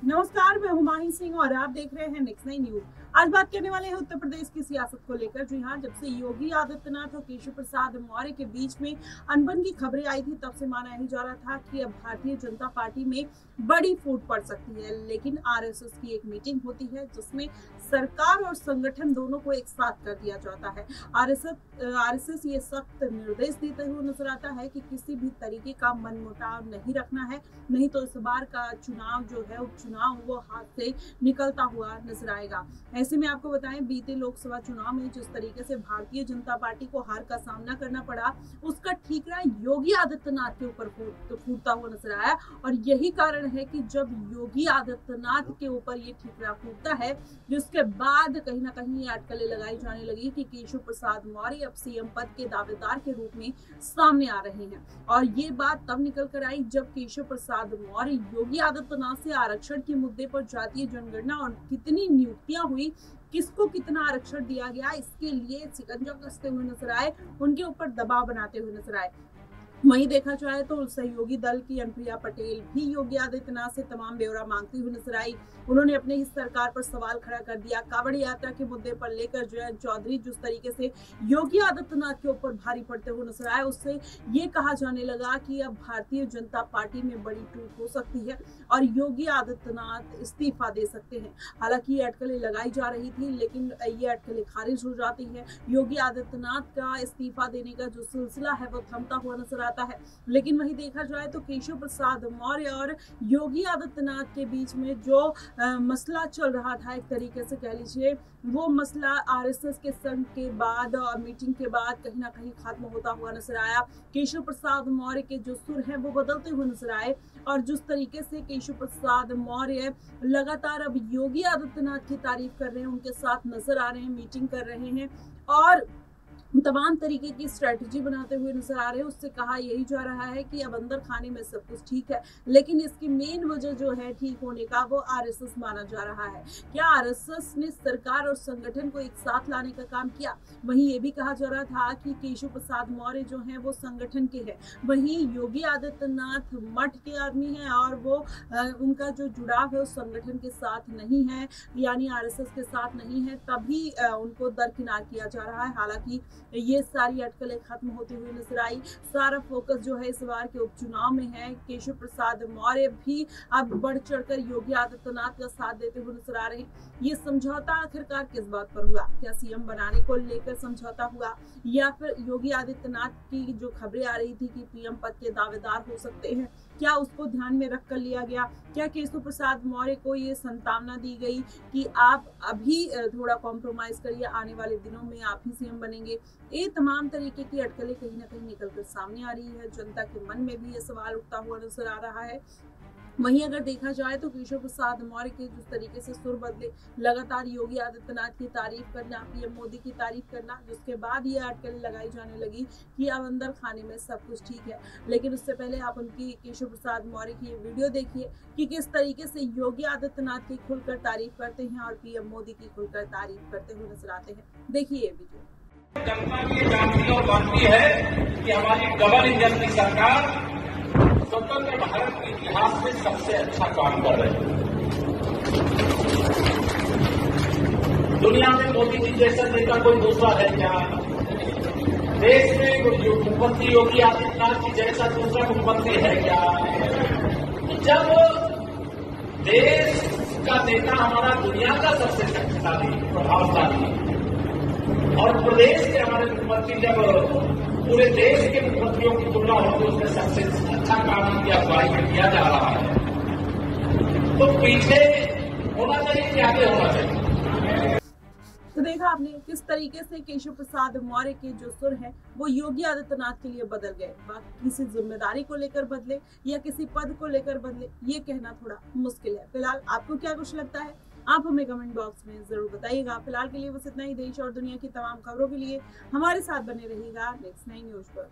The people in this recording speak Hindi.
नमस्कार, मैं हुमायूं सिंह और आप देख रहे हैं नेक्स्ट 9 न्यूज। आज बात करने वाले हैं उत्तर प्रदेश की सियासत को लेकर। जी हाँ, जब से योगी आदित्यनाथ और केशव प्रसाद मौर्य के बीच में अनबन की खबरें आई थी, तब से माना ही जा रहा था कि अब भारतीय जनता पार्टी में बड़ी फूट पड़ सकती है। लेकिन आरएसएस की एक मीटिंग होती है जिसमें सरकार और संगठन दोनों को एक साथ कर दिया जाता है। आरएसएस ये सख्त निर्देश देते हुए नजर आता है कि किसी भी तरीके का मनमुटाव नहीं रखना है, नहीं तो इस बार का चुनाव जो है उपचुनाव वो हाथ से निकलता हुआ नजर आएगा। ऐसे में आपको बताएं, बीते लोकसभा चुनाव में जिस तरीके से भारतीय जनता पार्टी को हार का सामना करना पड़ा, उसका ठीकरा योगी आदित्यनाथ के ऊपर फूटता हुआ नजर आया। और यही कारण है कि जब योगी आदित्यनाथ के ऊपर ये ठीकरा फूटता है, जिसके बाद कहीं ना कहीं ये अटकलें लगाई जाने लगी कि केशव प्रसाद मौर्य अब सीएम पद के दावेदार के रूप में सामने आ रहे हैं। और ये बात तब निकल कर आई जब केशव प्रसाद मौर्य योगी आदित्यनाथ से आरक्षण के मुद्दे पर जातीय जनगणना और कितनी नियुक्तियां हुई, किसको कितना आरक्षण दिया गया, इसके लिए शिकंजा कसते हुए नजर आए, उनके ऊपर दबाव बनाते हुए नजर आए। वहीं देखा जाए तो सहयोगी दल की अनुप्रिया पटेल भी योगी आदित्यनाथ से तमाम ब्यौरा मांगती हुई नजर आई। उन्होंने अपने ही सरकार पर सवाल खड़ा कर दिया। कांवड़ यात्रा के मुद्दे पर लेकर जयंत चौधरी जिस तरीके से योगी आदित्यनाथ के ऊपर भारी पड़ते हुए नजर आए, उससे ये कहा जाने लगा कि अब भारतीय जनता पार्टी में बड़ी टूट हो सकती है और योगी आदित्यनाथ इस्तीफा दे सकते हैं। हालांकि ये अटकलें लगाई जा रही थी, लेकिन ये अटकलें खारिज हो जाती है। योगी आदित्यनाथ का इस्तीफा देने का जो सिलसिला है वो थमता हुआ नजर आता है। लेकिन वहीं देखा जाए तो केशव प्रसाद मौर्य और योगी आदित्यनाथ के बीच में जो मसला चल रहा था, एक तरीके से कह लीजिए, वो मसला आरएसएस के संग के बाद और मीटिंग के बाद कहीं ना कहीं खत्म होता हुआ नजर आया। केशव प्रसाद मौर्य के जो सुर हैं वो बदलते हुए नजर आए और जिस तरीके से केशव प्रसाद मौर्य लगातार अब योगी आदित्यनाथ की तारीफ कर रहे हैं, उनके साथ नजर आ रहे हैं, मीटिंग कर रहे हैं और तमाम तरीके की स्ट्रेटजी बनाते हुए नजर आ रहे हैं, उससे कहा यही जा रहा है कि अब अंदर खाने में सब कुछ ठीक है। लेकिन इसकी मेन वजह जो है ठीक होने का, वो आरएसएस माना जा रहा है। क्या आरएसएस ने सरकार और संगठन को एक साथ लाने का काम किया? वहीं ये भी कहा जा रहा था कि केशव प्रसाद मौर्य जो है वो संगठन के हैं, वहीं योगी आदित्यनाथ मठ के आदमी हैं और वो उनका जो जुड़ाव है उस संगठन के साथ नहीं है, यानी आरएसएस के साथ नहीं है, तभी उनको दरकिनार किया जा रहा है। हालांकि ये सारी अटकलें खत्म होती हुई नजर आई। सारा फोकस जो है इस बार के उपचुनाव में है। केशव प्रसाद मौर्य भी अब बढ़ चढ़कर योगी आदित्यनाथ का साथ देते हुए नजर आ रहे हैं। ये समझौता आखिरकार किस बात पर हुआ? क्या सीएम बनाने को लेकर समझौता हुआ, या फिर योगी आदित्यनाथ की जो खबरें आ रही थी कि पीएम पद के दावेदार हो सकते हैं, क्या उसको ध्यान में रख कर लिया गया? क्या केशव प्रसाद मौर्य को ये संतावना दी गई कि आप अभी थोड़ा कॉम्प्रोमाइज करिए, आने वाले दिनों में आप ही सीएम बनेंगे? ये तमाम तरीके की अटकलें कहीं ना कहीं निकलकर सामने आ रही है। जनता के मन में भी ये सवाल उठता हुआ नजर आ रहा है। वहीं अगर देखा जाए तो केशव प्रसाद मौर्य के जिस तरीके से सुर बदले, लगातार योगी आदित्यनाथ की तारीफ करना, पीएम मोदी की तारीफ करना, जिसके बाद ये अटकलें लगाई जाने लगी कि अब अंदर खाने में सब कुछ ठीक है। लेकिन उससे पहले आप उनकी केशव प्रसाद मौर्य की ये वीडियो देखिए कि किस तरीके से योगी आदित्यनाथ की खुलकर तारीफ करते हैं और पीएम मोदी की खुलकर तारीफ करते हुए नजर आते हैं। देखिए ये वीडियो। जनता की जानती और मानती है कि हमारी डबल इंजन की सरकार स्वतंत्र भारत के इतिहास में सबसे अच्छा काम कर रही है। दुनिया में मोदी जी जैसा नेता कोई दूसरा है क्या? देश में मुख्यमंत्री योगी आदित्यनाथ जी जैसा दूसरा मुख्यमंत्री है क्या? जब देश का नेता हमारा दुनिया का सबसे शक्तिशाली, प्रभावशाली और प्रदेश के हमारे मुख्यमंत्री जब पूरे देश के मुख्यमंत्रियों की तुलना होती है, उसमें सबसे अच्छा काम की अगुवाई में किया जा रहा है, तो पीछे होना चाहिए कि आगे होना चाहिए? तो देखा आपने किस तरीके से केशव प्रसाद मौर्य के जो सुर है वो योगी आदित्यनाथ के लिए बदल गए। किसी जिम्मेदारी को लेकर बदले या किसी पद को लेकर बदले, ये कहना थोड़ा मुश्किल है। फिलहाल आपको क्या कुछ लगता है, आप हमें कमेंट बॉक्स में जरूर बताइएगा। फिलहाल के लिए बस इतना ही। देश और दुनिया की तमाम खबरों के लिए हमारे साथ बने रहिएगा नेक्स्ट 9 न्यूज पर।